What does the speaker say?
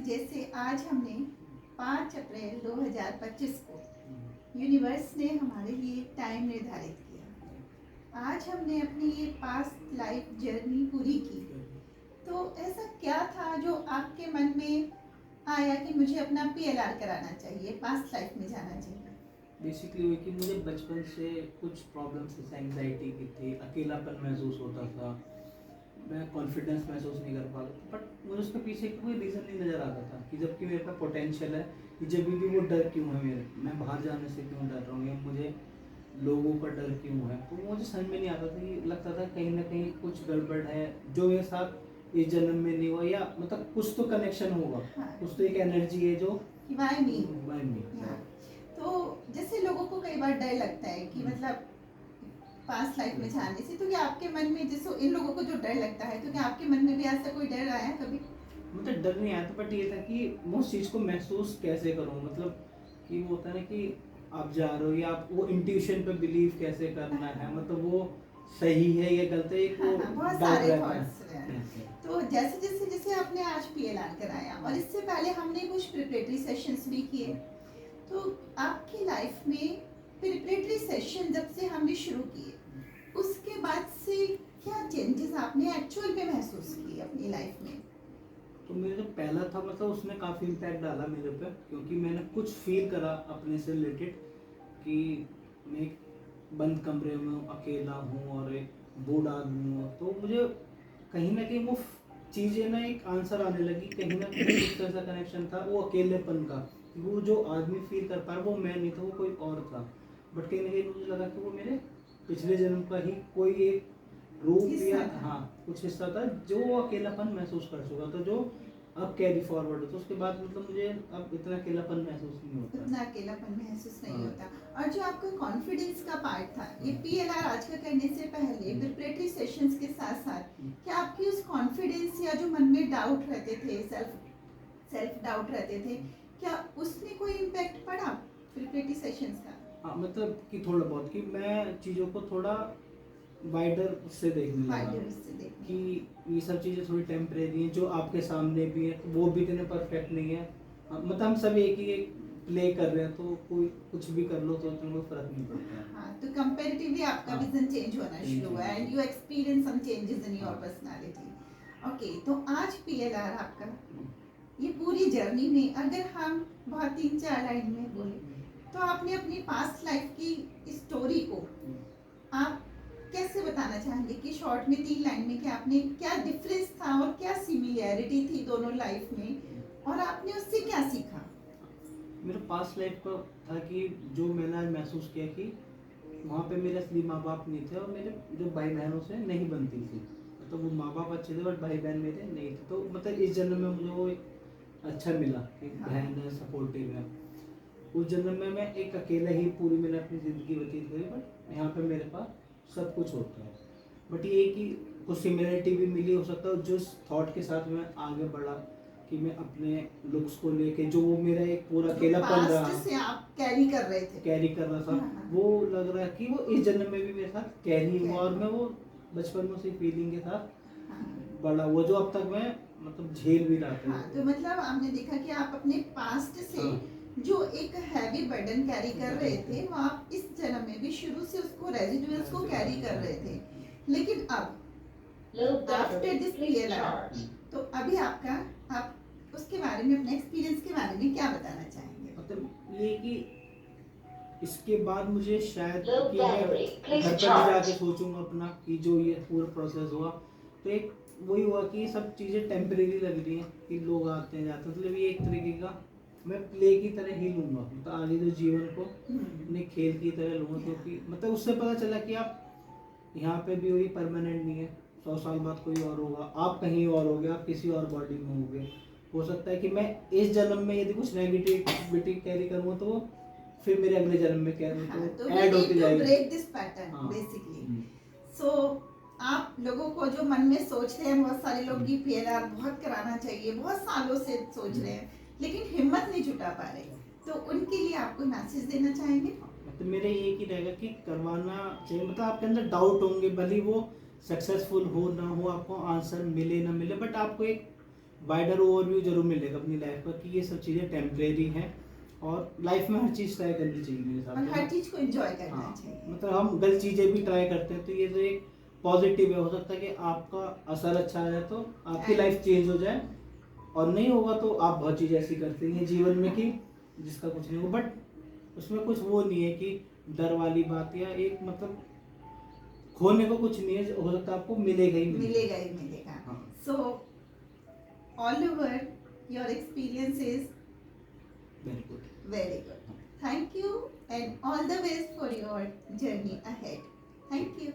जैसे आज हमने 5 अप्रैल 2025 को यूनिवर्स ने हमारे लिए टाइम निर्धारित किया। आज हमने अपनी ये पास्ट लाइफ जर्नी पूरी की। तो ऐसा क्या था जो आपके मन में आया कि मुझे अपना PLR कराना चाहिए, पास्ट लाइफ में जाना चाहिए? बेसिकली वही कि मुझे बचपन से कुछ प्रॉब्लम्स जैसे एंग्जाइटी की थी, अकेलापन महसूस होता था, मैं कॉन्फिडेंस महसूस नहीं कर पाता था। बट मुझे उसके पीछे कोई रीज़न नहीं नज़र आता था कि जबकि मेरे पास पोटेंशियल है, कि जब भी वो डर क्यों है मैं बाहर जाने से क्यों डर रहा हूँ, या मुझे लोगों का डर क्यों है। तो मुझे समझ में नहीं आता था कि लगता था कहीं ना कहीं कुछ गड़बड़ है जो मेरे साथ इस जन्म में नहीं हुआ, या मतलब कुछ तो कनेक्शन होगा। हाँ। कुछ तो एक एनर्जी है जो वाई मी। हाँ। तो जैसे लोगों को कई बार डर लगता है कि मतलब पास्ट लाइफ में जाने से, तो क्या आपके मन में, जैसे इन लोगों को जो डर लगता है, तो क्या आपके मन में भी ऐसा कोई डर आया कभी? मतलब डर नहीं आया था, बट ये था कि मैं उस चीज़ को महसूस कैसे करूँ। मतलब कि वो होता है ना कि आप जा रहे हो, या आप वो इंट्यूशन पे बिलीव कैसे करना है, मतलब वो सही है या गलत है, एक वो बहुत डाउट सारे रहता थॉट्स है। तो जैसे आपने आज PLR कराया और इससे पहले हमने कुछ प्रिपरेटरी सेशंस भी किए, तो आपकी लाइफ में प्रिपरेटरी सेशन जब से हमने शुरू किए, उसके बाद से क्या चेंजेस आपने एक्चुअल में महसूस किए अपनी लाइफ में? तो मेरा जो पहला था, मतलब उसने काफ़ी इम्पैक्ट डाला मेरे पे, क्योंकि मैंने कुछ फील करा अपने से रिलेटेड कि मैं एक बंद कमरे में हूँ, अकेला हूँ और एक बूढ़ा आदमी हूँ। तो मुझे कहीं ना कहीं वो चीज़ें ना एक आंसर आने लगी, कहीं ना कहीं कुछ ऐसा कनेक्शन था वो अकेलेपन का। वो जो आदमी फील कर पा रहा वो मैं नहीं था, वो कोई और था। बट कहीं ना कहीं मुझे लगा कि वो मेरे पिछले जन्म का ही कोई एक रूप या हाँ कुछ हिस्सा था जो वो अकेलापन महसूस कर चुका था, जो अब कैरी फॉरवर्ड होता। उसके बाद मतलब मुझे अब इतना अकेलापन महसूस नहीं होता। उतना अकेलापन महसूस नहीं होता। और जो आपका कॉन्फिडेंस का पार्ट था, ये PLR आज का करने से पहले प्रिपरेटरी सेशंस के साथ साथ क्या आपकी उस कॉन्फिडेंस या जो मन में डाउट रहते थे, सेल्फ डाउट रहते थे, क्या उसमें कोई इम्पैक्ट पड़ा प्रिपरेटरी सेशंस का? हाँ, मतलब कि थोड़ा बहुत कि मैं चीज़ों को थोड़ा वाइडर से देखने लगा कि ये सब चीज़ें थोड़ी टेम्परेरी हैं, जो आपके सामने भी है वो भी इतने परफेक्ट नहीं है। मतलब हम सब एक ही प्ले कर रहे हैं, तो कोई कुछ भी कर लो तो उतना कोई फर्क नहीं पड़ता। हाँ, तो कंपैरेटिवली आपका विजन चेंज होना शुरू हुआ and you experience some changes in your personality. Okay, तो आज PLR आपका ये पूरी जर्नी में अगर हम बहुत 3-4 लाइन में बोले, तो आपने अपनी पास्ट लाइफ की स्टोरी को आप कैसे बताना चाहेंगे कि शॉर्ट में 3 लाइन में कि आपने क्या डिफरेंस था और क्या सिमिलैरिटी थी दोनों लाइफ में, और आपने उससे क्या सीखा? मेरा पास्ट लाइफ का था कि जो मैंने आज महसूस किया कि वहाँ पे मेरे असली माँ बाप नहीं थे, और मेरे जो भाई बहनों से नहीं बनती थी। मतलब वो माँ बाप अच्छे थे बट भाई बहन मेरे नहीं थे। तो मतलब इस जन्म में मुझे वो एक अच्छा मिला कि बहन है, सपोर्टिव है। उस जन्म में मैं एक अकेला ही पूरी मैंने अपनी ज़िंदगी व्यतीत करी, बट यहाँ पे मेरे पास सब कुछ होता है। बट ये कि कुछ सिमिलरिटी भी मिली, हो सकता है जिस थॉट के साथ मैं आगे बढ़ा कि मैं अपने लुक्स को लेके जो मेरा एक पूरा अकेलापन रहा से आप कैरी कर रहा था, वो लग रहा है कि वो इस जन्म में भी मेरे साथ कैरी हुआ, और मैं वो बचपन में उसी फीलिंग के साथ बड़ा हुआ जो अब तक मैं मतलब झेल भी रहा था। तो मतलब आपने देखा कि आप अपने पास्ट से जो एक हैवी बर्डन कैरी कर रहे थे, वो आप इस जन्म में भी शुरू से उसको रेजिडुअल्स को कैरी कर रहे थे। लेकिन अब आफ्टर दिस PLR, तो अभी आप उसके बारे में, अपने एक्सपीरियंस के बारे में क्या बताना चाहेंगे? मतलब ये कि इसके बाद मुझे शायद कि मैं घर पर भी जाके सोचूंगा अपना कि जो ये पूरा प्रोसेस हुआ, तो एक वही हुआ कि सब चीज़ें टेम्परेरी लग रही हैं कि लोग आते हैं जाते हैं। मतलब ये एक तरीके का मैं प्ले की तरह ही लूँगा, मतलब आगे जो जीवन को अपने खेल की तरह लूँगा, क्योंकि मतलब उससे पता चला कि आप यहाँ पे भी वही परमानेंट नहीं है। 100 साल बाद कोई और होगा, आप कहीं और होगे, आप किसी और बॉडी में होगे। हो सकता है कि मैं इस जन्म में यदि कुछ नेगेटिविटी कैरी करूँगा तो वो फिर मेरे अगले जन्म में क्या तो ऐड होती जाएगी। Break this pattern basically. So आप लोगों को जो मन में सोच रहे हैं, बहुत सारे लोग की PLR बहुत कराना चाहिए, बहुत सालों से सोच रहे हैं लेकिन हिम्मत नहीं जुटा पा रहे, तो उनके लिए आपको मैसेज देना चाहेंगे? तो मेरे ये ही रहेगा कि करवाना चाहिए। मतलब आपके अंदर डाउट होंगे, भले वो सक्सेसफुल हो ना हो, आपको आंसर मिले ना मिले, बट आपको एक वाइडर ओवरव्यू जरूर मिलेगा। अपनी लाइफ पर कि ये सब चीज़ें टेम्परेरी हैं और लाइफ में हर चीज़ ट्राई करनी चाहिए मेरे हिसाब और से। हर चीज को एंजॉय करना हाँ, चाहिए। मतलब हम गलत चीज़ें भी ट्राई करते हैं तो ये तो एक पॉजिटिव है, हो सकता है कि आपका असर अच्छा आ जाए तो आपकी And- लाइफ चेंज हो जाए, और नहीं होगा तो आप बहुत चीज़ ऐसी करते हैं जीवन में कि जिसका कुछ नहीं होगा, बट उसमें कुछ वो नहीं है कि डर वाली बात, या एक मतलब खोने को कुछ नहीं है, हो सकता है आपको मिलेगा ही मिलेगा ही मिलेगा। हाँ। So all over your experience is very good. very good. Thank you and all the best for your journey ahead. Thank you.